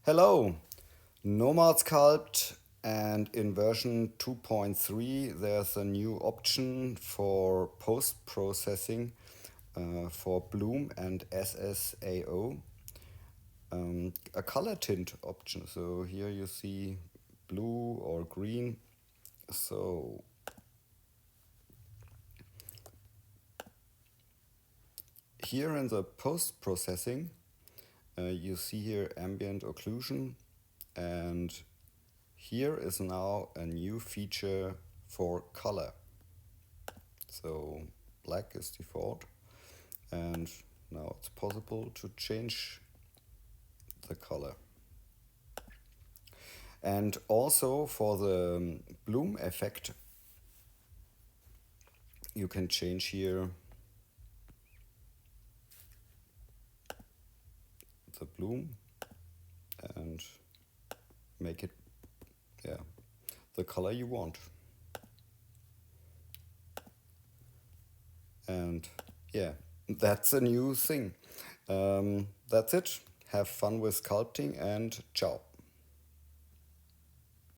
Hello, Nomad Sculpt, and in version 2.3 there's a new option for post-processing for Bloom and SSAO, a color tint option. So here you see blue or green. So here in the post-processing you see here ambient occlusion, and here is now a new feature for color. So black is default, and now it's possible to change the color. And also for the bloom effect, you can change here the bloom and make it the color you want. And that's a new thing. That's it. Have fun with sculpting, and ciao.